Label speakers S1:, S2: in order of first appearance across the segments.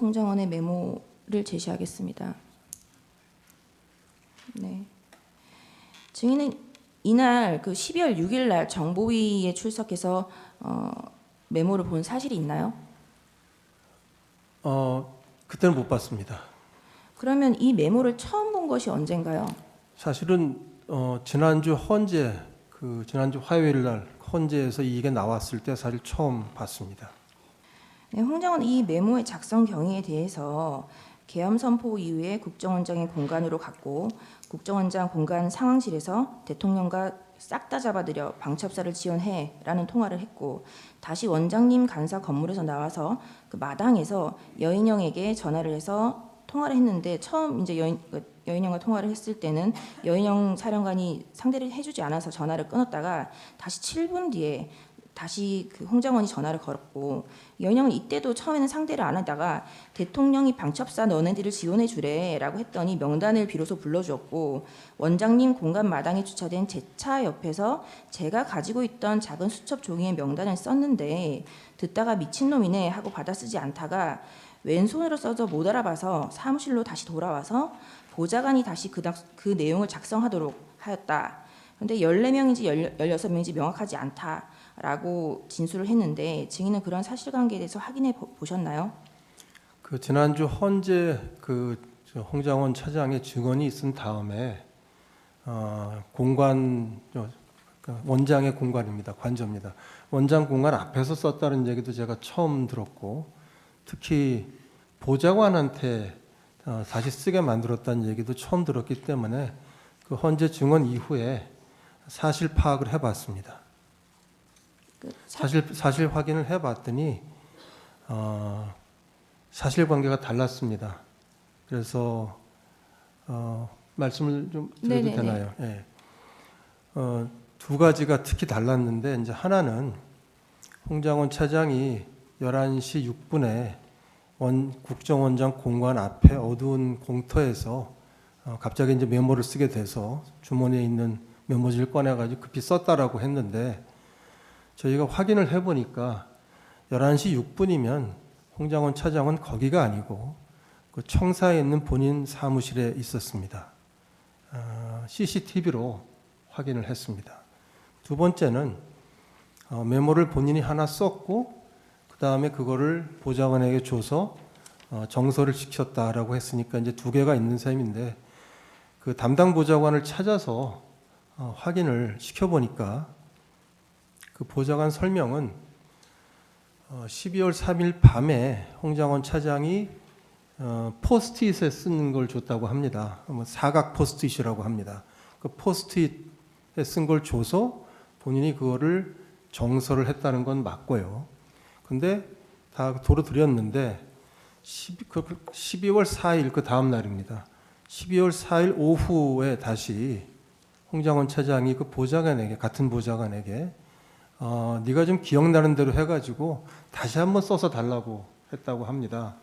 S1: 홍장원의 메모를 제시하겠습니다. 네. 증인은 이날 그 12월 6일 날 정보위에 출석해서 메모를 본 사실이 있나요?
S2: 그때는 못 봤습니다.
S1: 그러면 이 메모를 처음 본 것이 언젠가요?
S2: 사실은 지난주 헌재 지난주 화요일 날 헌재에서 이게 나왔을 때 사실 처음 봤습니다.
S1: 네, 홍장원 이 메모의 작성 경위에 대해서 계엄 선포 이후에 국정원장의 공간으로 갔고 국정원장 공간 상황실에서 대통령과 싹 다 잡아들여 방첩사를 지원해라는 통화를 했고 다시 원장님 간사 건물에서 나와서 그 마당에서 여인영에게 전화를 해서 통화를 했는데 처음 이제 여인영과 통화를 했을 때는 여인영 사령관이 상대를 해주지 않아서 전화를 끊었다가 다시 7분 뒤에 다시 그 홍장원이 전화를 걸었고 여인영은 이때도 처음에는 상대를 안 하다가 대통령이 방첩사 너네들을 지원해 주래라고 했더니 명단을 비로소 불러주었고 원장님 공간 마당에 주차된 제 차 옆에서 제가 가지고 있던 작은 수첩 종이에 명단을 썼는데 듣다가 미친놈이네 하고 받아 쓰지 않다가 왼손으로 써서 못 알아봐서 사무실로 다시 돌아와서 보좌관이 다시 그 내용을 작성하도록 하였다. 그런데 14명인지 16명인지 명확하지 않다라고 진술을 했는데 증인은 그런 사실관계에 대해서 확인해 보셨나요?
S2: 그 지난주 헌재 홍장원 차장의 증언이 있은 다음에 공관 원장의 공관입니다. 관저입니다. 원장 공간 앞에서 썼다는 얘기도 제가 처음 들었고 특히 보좌관한테 다시 쓰게 만들었다는 얘기도 처음 들었기 때문에 그 헌재 증언 이후에 사실 파악을 해봤습니다. 사실 확인을 해봤더니 사실관계가 달랐습니다. 그래서 말씀을 좀 드려도
S1: 네네네.
S2: 되나요? 네. 두 가지가 특히 달랐는데 이제 하나는 홍장원 차장이 11시 6분에 국정원장 공관 앞에 어두운 공터에서 갑자기 이제 메모를 쓰게 돼서 주머니에 있는 메모지를 꺼내가지고 급히 썼다라고 했는데 저희가 확인을 해보니까 11시 6분이면 홍장원 차장은 거기가 아니고 그 청사에 있는 본인 사무실에 있었습니다. CCTV로 확인을 했습니다. 두 번째는 메모를 본인이 하나 썼고 그 다음에 그거를 보좌관에게 줘서 정서를 시켰다라고 했으니까 이제 두 개가 있는 셈인데 그 담당 보좌관을 찾아서 확인을 시켜보니까 그 보좌관 설명은 12월 3일 밤에 홍장원 차장이 포스트잇에 쓰는 걸 줬다고 합니다. 사각 포스트잇이라고 합니다. 그 포스트잇에 쓴 걸 줘서 본인이 그거를 정서를 했다는 건 맞고요. 근데 다 도로 드렸는데 12월 4일 그 다음 날입니다. 12월 4일 오후에 다시 홍장원 차장이 그 보좌관에게 같은 보좌관에게 네가 좀 기억나는 대로 해가지고 다시 한번 써서 달라고 했다고 합니다.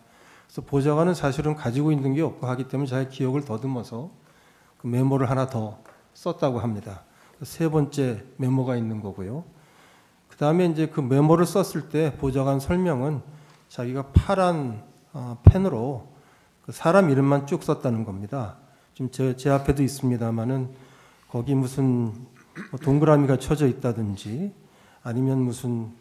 S2: 그래서 보좌관은 사실은 가지고 있는 게 없고 하기 때문에 자기 기억을 더듬어서 그 메모를 하나 더 썼다고 합니다. 세 번째 메모가 있는 거고요. 그 다음에 이제 그 메모를 썼을 때 보좌관 설명은 자기가 파란 펜으로 그 사람 이름만 쭉 썼다는 겁니다. 지금 제 앞에도 있습니다만은 거기 무슨 동그라미가 쳐져 있다든지 아니면 무슨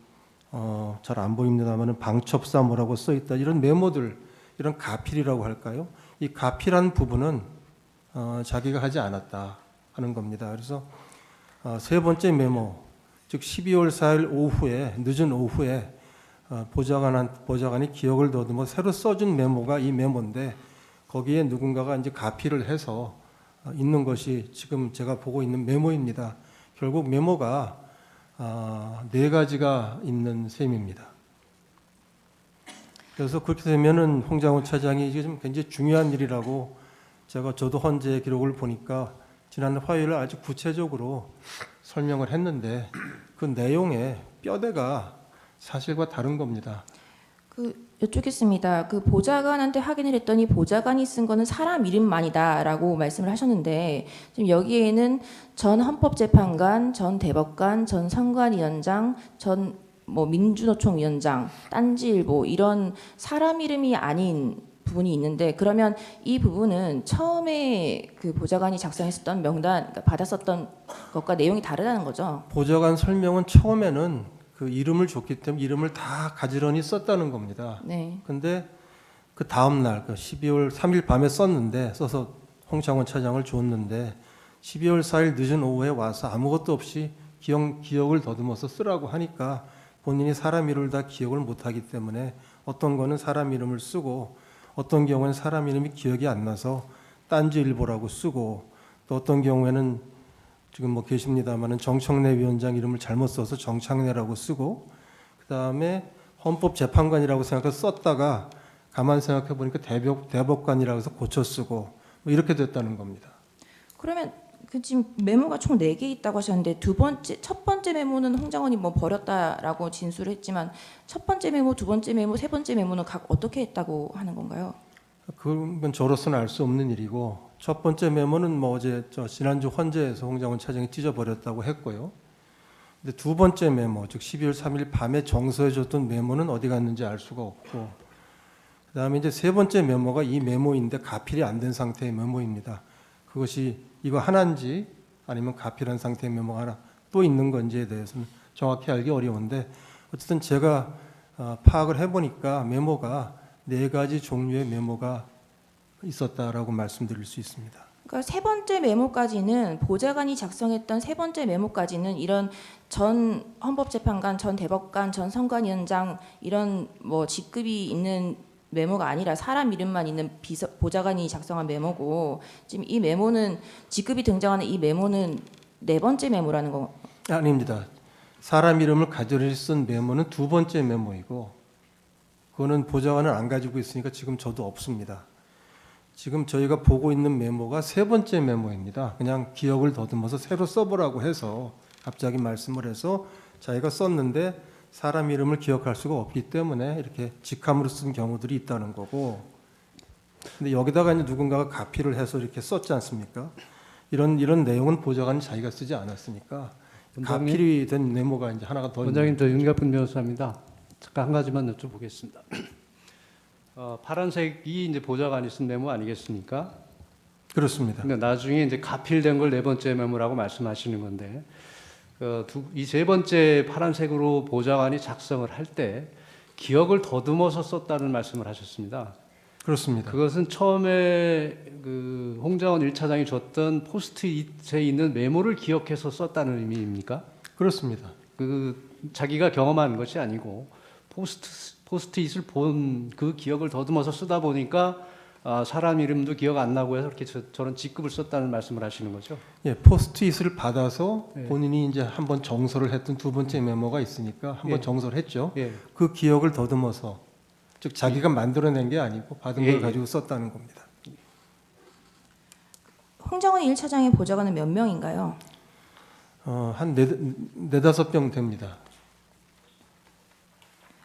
S2: 잘 안 보입니다만은 방첩사 뭐라고 써 있다 이런 메모들 이런 가필이라고 할까요? 이 가필한 부분은 자기가 하지 않았다 하는 겁니다. 그래서 세 번째 메모 즉 12월 4일 오후에 늦은 오후에 보좌관이 기억을 더듬어 새로 써준 메모가 이 메모인데 거기에 누군가가 이제 가필을 해서 있는 것이 지금 제가 보고 있는 메모입니다. 결국 메모가 네 가지가 있는 셈입니다. 그래서 그렇게 되면은 홍장원 차장이 이게 좀 굉장히 중요한 일이라고 저도 헌재 기록을 보니까 지난 화요일에 아주 구체적으로 설명을 했는데 그 내용의 뼈대가 사실과 다른 겁니다.
S1: 여쭙겠습니다. 그 보좌관한테 확인을 했더니 보좌관이 쓴 거는 사람 이름만이다라고 말씀을 하셨는데 지금 여기에는 전 헌법재판관, 전 대법관, 전 선관위원장, 전 뭐 민주노총 위원장, 딴지일보 이런 사람 이름이 아닌 부분이 있는데 그러면 이 부분은 처음에 그 보좌관이 작성했었던 명단 그러니까 받았었던 것과 내용이 다르다는 거죠.
S2: 보좌관 설명은 처음에는 그 이름을 줬기 때문에 이름을 다 가지런히 썼다는 겁니다.
S1: 네.
S2: 근데 그 다음 날, 그 12월 3일 밤에 써서 홍장원 차장을 줬는데 12월 4일 늦은 오후에 와서 아무것도 없이 기억을 더듬어서 쓰라고 하니까 본인이 사람 이름을 다 기억을 못하기 때문에 어떤 거는 사람 이름을 쓰고 어떤 경우에는 사람 이름이 기억이 안 나서 딴지일보라고 쓰고 또 어떤 경우에는 지금 뭐 계십니다마는 정청래 위원장 이름을 잘못 써서 정창래라고 쓰고 그다음에 헌법재판관이라고 생각해서 썼다가 가만 생각해 보니까 대법관이라고 해서 고쳐 쓰고 뭐 이렇게 됐다는 겁니다.
S1: 그러면 그 지금 메모가 총 4개 있다고 하셨는데 첫 번째 메모는 홍장원이 뭐 버렸다라고 진술을 했지만 첫 번째 메모, 두 번째 메모, 세 번째 메모는 각 어떻게 했다고 하는 건가요?
S2: 그건 저로서는 알 수 없는 일이고 첫 번째 메모는 뭐 어제 지난주 헌재에서 홍장원 차장이 찢어버렸다고 했고요. 근데 두 번째 메모, 즉 12월 3일 밤에 정서해줬던 메모는 어디 갔는지 알 수가 없고 그다음에 이제 세 번째 메모가 이 메모인데 가필이 안 된 상태의 메모입니다. 그것이 이거 하나인지 아니면 가필한 상태의 메모가 하나 또 있는 건지에 대해서는 정확히 알기 어려운데 어쨌든 제가 파악을 해보니까 메모가 4가지 종류의 메모가 있었다라고 말씀드릴 수 있습니다.
S1: 그러니까 세 번째 메모까지는 보좌관이 작성했던 세 번째 메모까지는 이런 전 헌법재판관, 전 대법관, 전 선관위원장 이런 뭐 직급이 있는 메모가 아니라 사람 이름만 있는 보좌관이 작성한 메모고 지금 이 메모는 직급이 등장하는 이 메모는 4번째 메모라는 거
S2: 아닙니다. 사람 이름을 가지런히 쓴 메모는 2번째 메모이고 그거는 보좌관은 안 가지고 있으니까 지금 저도 없습니다. 지금 저희가 보고 있는 메모가 3번째 메모입니다. 그냥 기억을 더듬어서 새로 써보라고 해서 갑자기 말씀을 해서 자기가 썼는데 사람 이름을 기억할 수가 없기 때문에 이렇게 직함으로 쓴 경우들이 있다는 거고 근데 여기다가 이제 누군가가 가필을 해서 이렇게 썼지 않습니까? 이런 내용은 보좌관이 자기가 쓰지 않았으니까 가필이 된 메모가 이제 하나가 더
S3: 원장님, 저 윤갑근 변호사입니다. 잠깐 한 가지만 여쭤보겠습니다. 파란색이 이제 보좌관이 쓴 메모 아니겠습니까?
S2: 그렇습니다.
S3: 근데 나중에 이제 가필된 걸 4번째 메모라고 말씀하시는 건데 이 3번째 파란색으로 보좌관이 작성을 할 때 기억을 더듬어서 썼다는 말씀을 하셨습니다.
S2: 그렇습니다.
S3: 그것은 처음에 그 홍장원 1차장이 줬던 포스트잇에 있는 메모를 기억해서 썼다는 의미입니까?
S2: 그렇습니다.
S3: 그 자기가 경험한 것이 아니고 포스트잇을 본 그 기억을 더듬어서 쓰다 보니까 사람 이름도 기억 안 나고 해서 이렇게 저런 직급을 썼다는 말씀을 하시는 거죠?
S2: 예, 포스트잇을 받아서
S3: 예.
S2: 본인이 이제 한번 정서를 했던 2번째 메모가 있으니까 한번
S3: 예.
S2: 정서를 했죠.
S3: 예.
S2: 그 기억을 더듬어서 즉 자기가 만들어낸 게 아니고 받은
S3: 예,
S2: 걸
S3: 예.
S2: 가지고 썼다는 겁니다.
S1: 홍장원 1차장의 보좌관은 몇 명인가요?
S2: 한 4-5명 됩니다.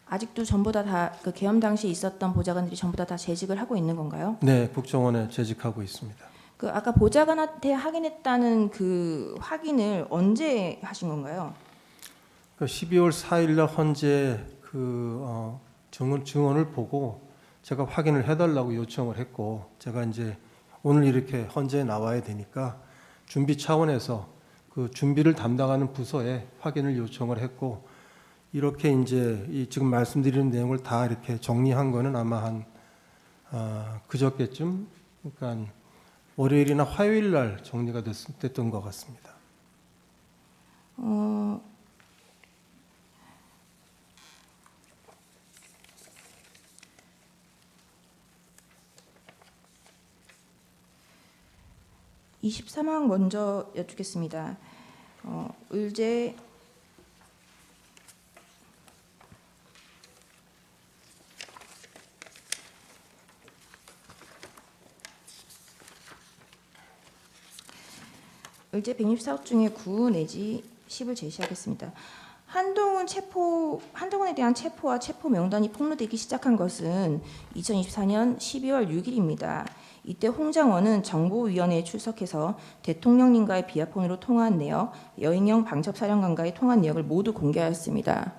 S1: 아직도 전부 다 그 계엄 당시에 있었던 보좌관들이 전부 다 재직을 하고 있는 건가요?
S2: 네, 국정원에 재직하고 있습니다.
S1: 그 아까 보좌관한테 확인했다는 그 확인을 언제 하신 건가요?
S2: 그 12월 4일 날 헌재 그 증언을 보고 제가 확인을 해달라고 요청을 했고 제가 이제 오늘 이렇게 헌재에 나와야 되니까 준비 차원에서 그 준비를 담당하는 부서에 확인을 요청을 했고 이렇게 이제 이 지금 말씀드리는 내용을 다 이렇게 정리한 거는 아마 한 그저께쯤 그러니까 월요일이나 화요일 날 정리가 됐던 것 같습니다.
S1: 어, (23항) 먼저 여쭙겠습니다. 의제 의제 164호 중에 9 내지 10을 제시하겠습니다. 한동훈에 대한 체포와 체포 명단이 폭로되기 시작한 것은 2024년 12월 6일입니다. 이때 홍장원은 정보위원회에 출석해서 대통령님과의 비아폰으로 통화한 내역, 여인영 방첩사령관과의 통화 내역을 모두 공개하였습니다.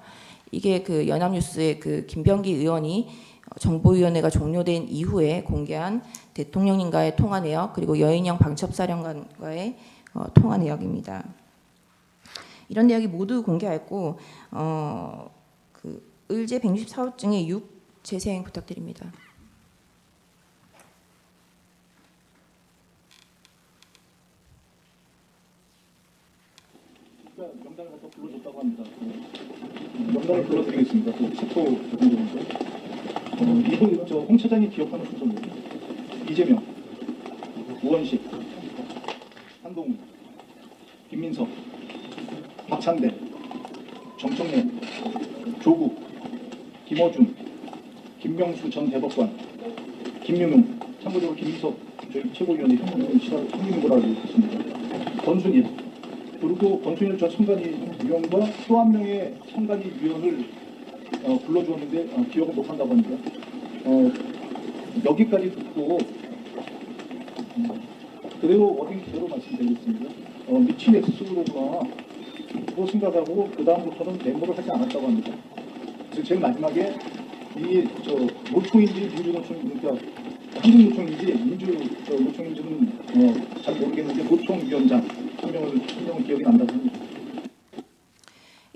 S1: 이게 그 연합뉴스의 그 김병기 의원이 정보위원회가 종료된 이후에 공개한 대통령님과의 통화 내역 그리고 여인영 방첩사령관과의 통화 내역입니다. 이런 내역이 모두 공개하였고 그 의제 164호증의 6 재생 부탁드립니다.
S4: 명단을 갖다 불러줬다고 합니다. 명단을 불러드리겠습니다. 그 10호 정도인데 이분 홍 차장이 기억하는 순서입니다. 이재명, 우원식, 한동훈, 김민석, 박찬대, 정청래, 조국, 김어준, 김명수 전 대법관, 김윤웅, 참고적으로 김민석 저희 최고위원이 형님인 걸로 알고 있습니다. 권순일, 그리고 권순일 전 선관위원과 또 한 명의 선관위위원을 불러주었는데 기억을 못한다고 합니다. 여기까지 듣고 그대로 워딩 그대로 말씀드리겠습니다. 미친 X로구나 또 생각하고 그 다음부터는 메모를 하지 않았다고 합니다. 그래서 제일 마지막에 이 노총인지 민주노총 그러니까 한국노총인지 민주노총인지는 잘 모르겠는데 노총위원장 한 명은 기억이 난다고 합니다.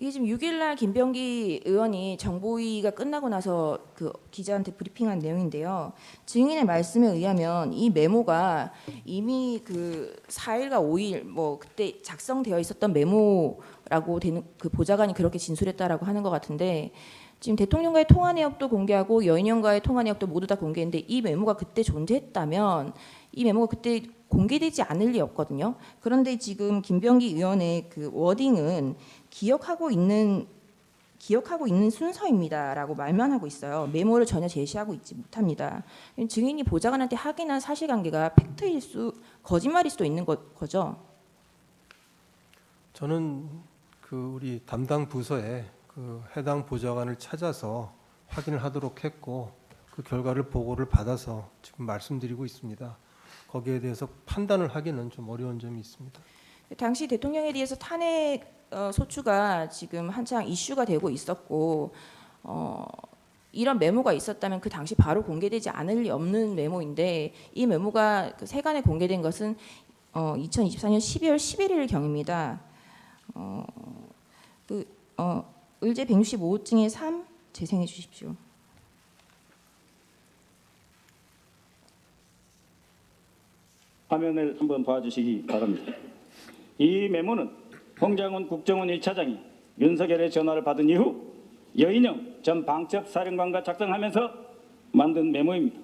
S1: 이게 지금 6일날 김병기 의원이 정보위가 끝나고 나서 그 기자한테 브리핑한 내용인데요. 증인의 말씀에 의하면 이 메모가 이미 그 4일과 5일 뭐 그때 작성되어 있었던 메모라고 되는 그 보좌관이 그렇게 진술했다라고 하는 것 같은데 지금 대통령과의 통화 내역도 공개하고 여인영과의 통화 내역도 모두 다 공개했는데 이 메모가 그때 존재했다면 이 메모가 그때 공개되지 않을 리 없거든요. 그런데 지금 김병기 의원의 그 워딩은 기억하고 있는 순서입니다라고 말만 하고 있어요. 메모를 전혀 제시하고 있지 못합니다. 증인이 보좌관한테 확인한 사실관계가 팩트일 거짓말일 수도 있는 거죠.
S2: 저는 그 우리 담당 부서에 그 해당 보좌관을 찾아서 확인을 하도록 했고 그 결과를 보고를 받아서 지금 말씀드리고 있습니다. 거기에 대해서 판단을 하기는 좀 어려운 점이 있습니다.
S1: 당시 대통령에 대해서 탄핵 소추가 지금 한창 이슈가 되고 있었고 이런 메모가 있었다면 그 당시 바로 공개되지 않을 리 없는 메모인데 이 메모가 그 세간에 공개된 것은 2024년 12월 11일 경입니다. 의제 165호증의 3 재생해 주십시오.
S5: 화면을 한번 봐주시기 바랍니다. 이 메모는 홍장훈 국정원 1차장이 윤석열의 전화를 받은 이후 여인영 전 방첩사령관과 작성하면서 만든 메모입니다.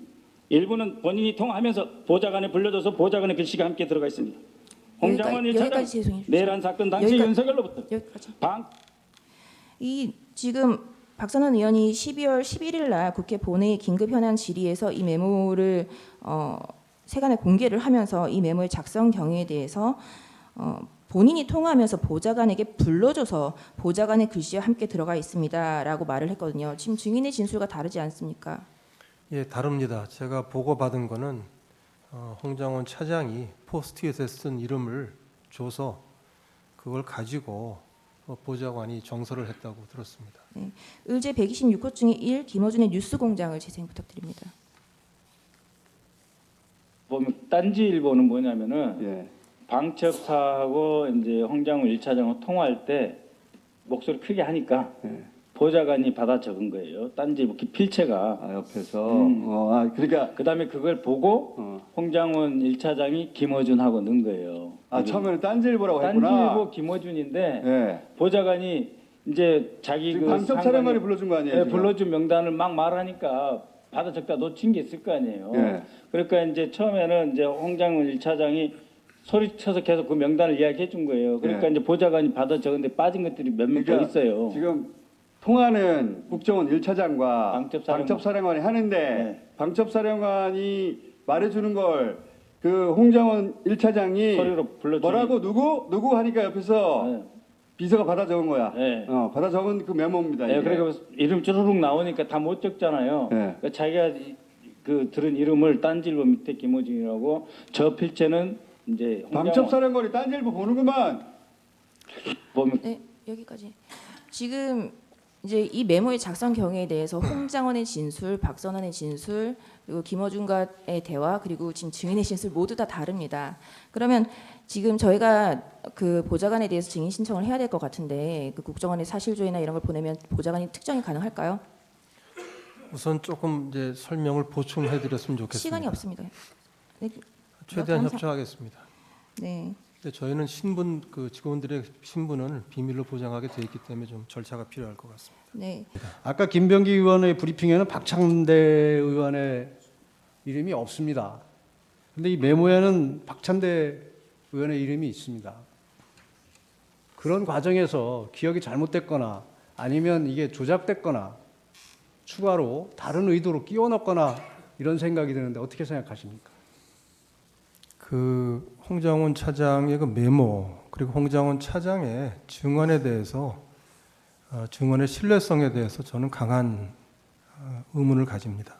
S5: 일부는 본인이 통화하면서 보좌관에 불려줘서 보좌관의 글씨가 함께 들어가 있습니다. 홍장훈 1차장 내란 사건 당시 윤석열로부터
S1: 이 지금 박선원 의원이 12월 11일 날 국회 본회의 긴급 현안 질의에서 이 메모를 세간에 공개를 하면서 이 메모의 작성 경위에 대해서 본인이 통화하면서 보좌관에게 불러줘서 보좌관의 글씨와 함께 들어가 있습니다라고 말을 했거든요. 지금 증인의 진술과 다르지 않습니까?
S2: 예, 다릅니다. 제가 보고받은 거는 홍장원 차장이 포스트잇에 쓴 이름을 줘서 그걸 가지고 보좌관이 정서를 했다고 들었습니다.
S1: 네. 의제 126호증의 1 김어준의 뉴스공장을 재생 부탁드립니다.
S5: 보면 딴지일보는 뭐냐면은 방첩사하고 이제 홍장훈 1차장하고 통화할 때 목소리 크게 하니까 보좌관이 받아 적은 거예요. 딴지일보 필체가
S6: 옆에서 그러니까
S5: 그다음에 그걸 보고 홍장훈 1차장이 김어준하고 넣은 거예요.
S6: 처음에는 딴지일보라고 했구나.
S5: 딴지일보 김어준인데 보좌관이 이제 자기 그
S6: 방첩사령관이 불러준 거 아니에요?
S5: 네, 불러준 명단을 막 말하니까 받아 적다 놓친 게 있을 거 아니에요. 그러니까 이제 처음에는 이제 홍장훈 1차장이 소리쳐서 계속 그 명단을 이야기해 준 거예요. 그러니까 이제 보좌관이 받아 적은데 빠진 것들이 몇 명 더 있어요.
S6: 지금 통화는 국정원 1차장과 방첩사령관이 하는데 방첩사령관이 말해주는 걸 그 홍장원 1차장이
S5: 소리로 불러주니
S6: 뭐라고 누구 하니까 옆에서 비서가 받아 적은 거야. 받아 적은 그 메모입니다.
S5: 네,
S6: 이게.
S5: 그러니까 이름 쭈루룩 나오니까 다 못 적잖아요. 그러니까 자기가 그 들은 이름을 딴지일보 밑에 김호중이라고 저 필체는 이제
S6: 방첩사령관이 딴지일보 보는구만.
S5: 보면
S1: 네, 여기까지. 지금 이제 이 메모의 작성 경위에 대해서 홍장원의 진술, 박선환의 진술, 그리고 김어준과의 대화, 그리고 지금 증인의 진술 모두 다 다릅니다. 그러면 지금 저희가 그 보좌관에 대해서 증인 신청을 해야 될 것 같은데 그 국정원의 사실조회나 이런 걸 보내면 보좌관이 특정이 가능할까요?
S2: 우선 조금 이제 설명을 보충해드렸으면 좋겠습니다.
S1: 시간이 없습니다. 네,
S2: 최대한
S1: 항상-
S2: 협조하겠습니다.
S1: 네.
S2: 근데 저희는 신분 그 직원들의 신분을 비밀로 보장하게 돼 있기 때문에 좀 절차가 필요할 것 같습니다.
S1: 네.
S3: 아까 김병기 의원의 브리핑에는 박창대 의원의 이름이 없습니다. 근데 이 메모에는 박찬대 의원의 이름이 있습니다. 그런 과정에서 기억이 잘못됐거나 아니면 이게 조작됐거나 추가로 다른 의도로 끼워 넣거나 이런 생각이 드는데 어떻게 생각하십니까?
S2: 그 홍장원 차장의 그 메모 그리고 홍장원 차장의 증언에 대해서 증언의 신뢰성에 대해서 저는 강한 의문을 가집니다.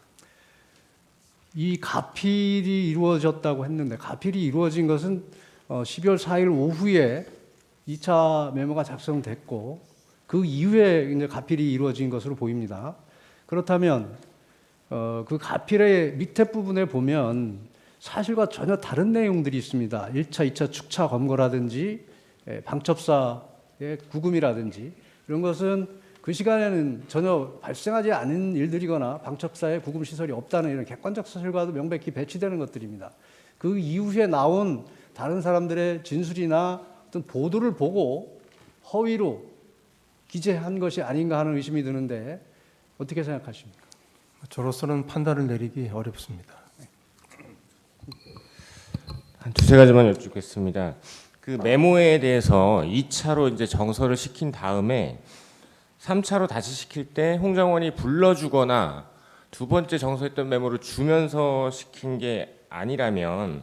S3: 이 가필이 이루어졌다고 했는데 가필이 이루어진 것은 12월 4일 오후에 2차 메모가 작성됐고 그 이후에 이제 가필이 이루어진 것으로 보입니다. 그렇다면 그 가필의 밑에 부분에 보면 사실과 전혀 다른 내용들이 있습니다. 1차, 2차 축차 검거라든지 방첩사의 구금이라든지 이런 것은 그 시간에는 전혀 발생하지 않은 일들이거나 방첩사에 구금 시설이 없다는 이런 객관적 사실과도 명백히 배치되는 것들입니다. 그 이후에 나온 다른 사람들의 진술이나 어떤 보도를 보고 허위로 기재한 것이 아닌가 하는 의심이 드는데 어떻게 생각하십니까?
S2: 저로서는 판단을 내리기 어렵습니다.
S7: 한 두세 가지만 여쭙겠습니다. 그 메모에 대해서 2차로 이제 정서를 시킨 다음에 3차로 다시 시킬 때 홍장원이 불러주거나 두 번째 정서했던 메모를 주면서 시킨 게 아니라면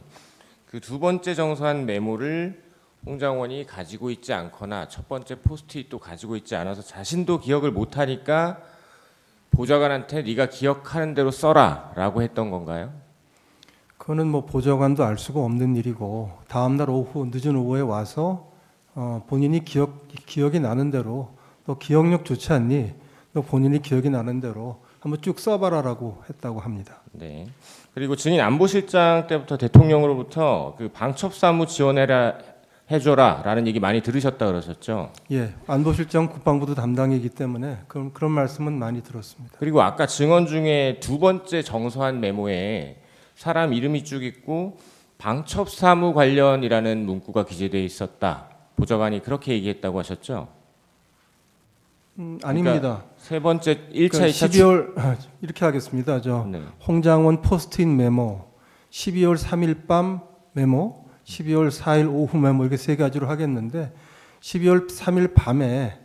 S7: 그 두 번째 정서한 메모를 홍장원이 가지고 있지 않거나 첫 번째 포스트잇도 가지고 있지 않아서 자신도 기억을 못하니까 보좌관한테 네가 기억하는 대로 써라라고 했던 건가요?
S2: 그거는 뭐 보좌관도 알 수가 없는 일이고 다음 날 오후 늦은 오후에 와서 본인이 기억이 나는 대로 너 기억력 좋지 않니? 너 본인이 기억이 나는 대로 한번 쭉 써봐라라고 했다고 합니다.
S7: 네. 그리고 증인 안보실장 때부터 대통령으로부터 그 방첩사무 지원해라 해줘라라는 얘기 많이 들으셨다 그러셨죠?
S2: 예, 안보실장 국방부도 담당이기 때문에 그런 말씀은 많이 들었습니다.
S7: 그리고 아까 증언 중에 두 번째 정서한 메모에 사람 이름이 쭉 있고 방첩사무 관련이라는 문구가 기재되어 있었다. 보좌관이 그렇게 얘기했다고 하셨죠?
S2: 아닙니다.
S7: 그러니까 세 번째 1차,
S2: 그러니까
S7: 2차
S2: 12월 이렇게 하겠습니다.
S7: 네.
S2: 홍장원 포스트잇 메모, 12월 3일 밤 메모, 12월 4일 오후 메모 이렇게 세 가지로 하겠는데 12월 3일 밤에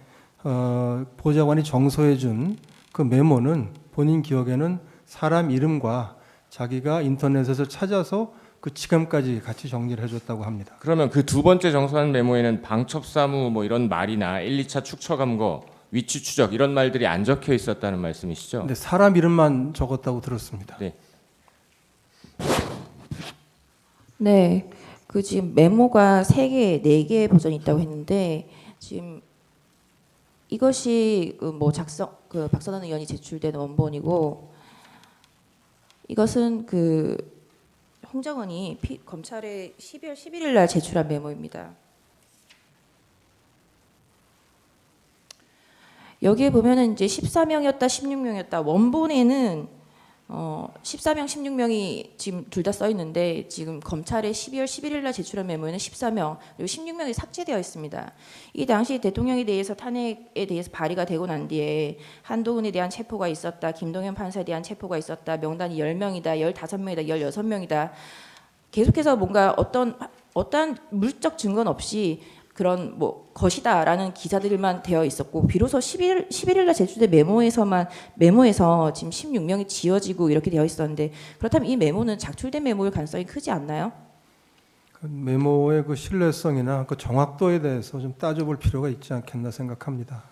S2: 보좌관이 정서해준 그 메모는 본인 기억에는 사람 이름과 자기가 인터넷에서 찾아서 그 지금까지 같이 정리를 해줬다고 합니다.
S7: 그러면 그 두 번째 정서한 메모에는 방첩사무 뭐 이런 말이나 1, 2차 축처감거, 위치 추적 이런 말들이 안 적혀 있었다는 말씀이시죠?
S2: 근데 사람 이름만 적었다고 들었습니다.
S7: 네.
S1: 네. 그 지금 메모가 3개, 4개의 버전이 있다고 했는데 지금 이것이 뭐 그 박선환 의원이 제출된 원본이고 이것은 그 홍장원이 검찰에 12월 11일 날 제출한 메모입니다. 여기에 보면은 이제 14명이었다, 16명이었다. 원본에는 14명, 16명이 지금 둘 다 써 있는데 지금 검찰에 12월 11일 날 제출한 메모에는 14명 그리고 16명이 삭제되어 있습니다. 이 당시 대통령에 대해서 탄핵에 대해서 발의가 되고 난 뒤에 한동훈에 대한 체포가 있었다. 김동연 판사에 대한 체포가 있었다. 명단이 10명이다. 15명이다. 16명이다. 계속해서 뭔가 어떠한 물적 증거는 없이 그런 뭐 것이다라는 기사들만 되어 있었고 비로소 11일 날 제출된 메모에서 지금 16명이 지워지고 이렇게 되어 있었는데 그렇다면 이 메모는 작출된 메모일 가능성이 크지 않나요?
S2: 그 메모의 그 신뢰성이나 그 정확도에 대해서 좀 따져볼 필요가 있지 않겠나 생각합니다.